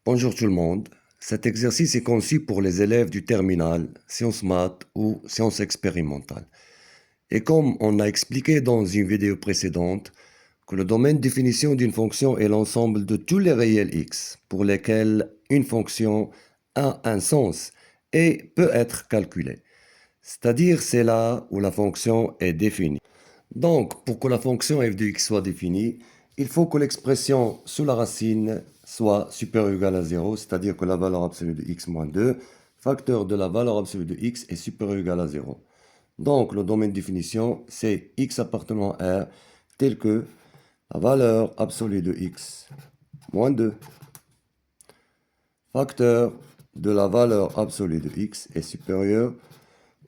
Bonjour tout le monde. Cet exercice est conçu pour les élèves du terminal, sciences maths ou sciences expérimentales. Et comme on a expliqué dans une vidéo précédente, que le domaine de définition d'une fonction est l'ensemble de tous les réels x pour lesquels une fonction a un sens et peut être calculée. C'est-à-dire c'est là où la fonction est définie. Donc, pour que la fonction f de x soit définie, il faut que l'expression sous la racine soit supérieure ou égale à 0, c'est-à-dire que la valeur absolue de x moins 2, facteur de la valeur absolue de x est supérieur ou égal à 0. Donc, le domaine de définition, c'est x appartenant à R, tel que la valeur absolue de x moins 2, facteur de la valeur absolue de x est supérieur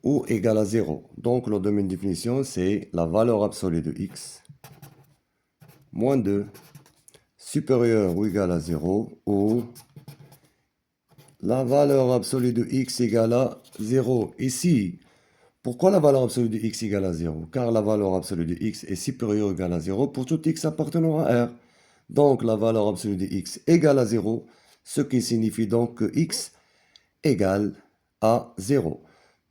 ou égal à 0. Donc, le domaine de définition, c'est la valeur absolue de x moins 2 supérieur ou égal à 0 ou la valeur absolue de x égale à 0. Ici, pourquoi la valeur absolue de x égale à 0? Car la valeur absolue de x est supérieure ou égale à 0 pour tout x appartenant à R. Donc, la valeur absolue de x égale à 0, ce qui signifie donc que x égale à 0.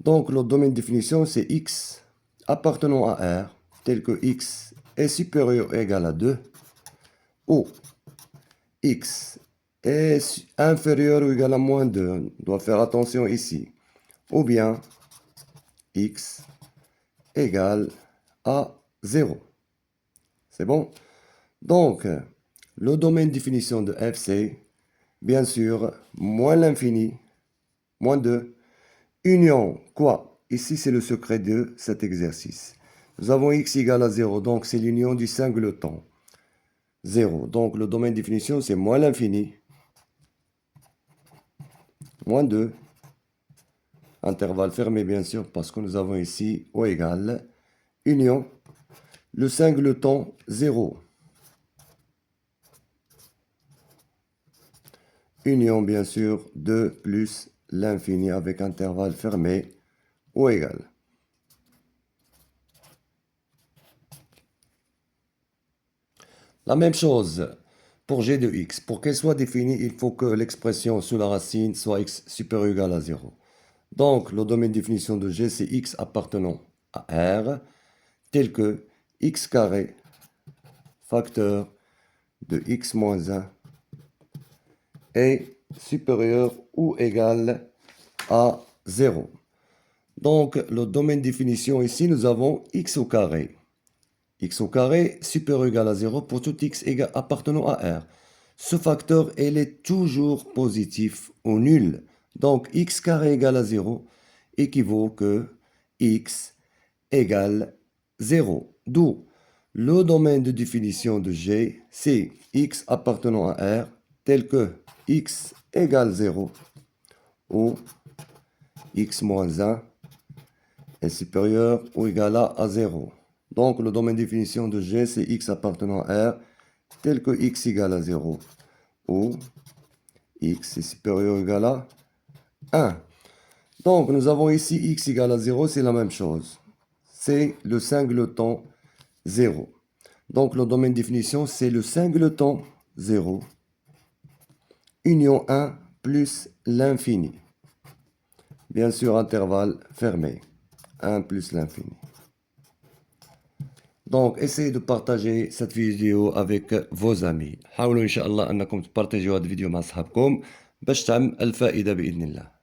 Donc, le domaine de définition, c'est x appartenant à R, tel que x est supérieur ou égal à 2, ou x est inférieur ou égal à moins 2, on doit faire attention ici, ou bien x égale à 0. C'est bon? Donc, le domaine de définition de f, c'est bien sûr moins l'infini, moins 2, union, quoi? Ici, c'est le secret de cet exercice. Nous avons x égale à 0, donc c'est l'union du singleton. 0. Donc, le domaine de définition, c'est moins l'infini, moins 2, intervalle fermé bien sûr, parce que nous avons ici O égale, union, le singleton 0. Union bien sûr 2 plus l'infini avec intervalle fermé, O égale. La même chose pour g de x. Pour qu'elle soit définie, il faut que l'expression sous la racine soit x supérieur ou égal à 0. Donc, le domaine de définition de g, c'est x appartenant à R, tel que x carré, facteur de x moins 1, est supérieur ou égal à 0. Donc, le domaine de définition ici, nous avons x au carré. X au carré supérieur ou égal à 0 pour tout x appartenant à R. Ce facteur, il est toujours positif ou nul. Donc, x carré égale à 0 équivaut que x égale 0. D'où le domaine de définition de G, c'est x appartenant à R, tel que x égale 0 ou x moins 1 est supérieur ou égal à 0. Donc, le domaine de définition de G, c'est x appartenant à R, tel que x égale à 0 ou x est supérieur ou égal à 1. Donc, nous avons ici x égale à 0, c'est la même chose. C'est le singleton 0. Donc, le domaine de définition, c'est le singleton 0, union 1 plus l'infini. Bien sûr, intervalle fermé. 1 plus l'infini. Donc, essayez de partager cette vidéo avec vos amis. حاولوا إن شاء الله أنكم تبارتاجيو هذا الفيديو مع أصحابكم باش تعم الفائدة بإذن الله.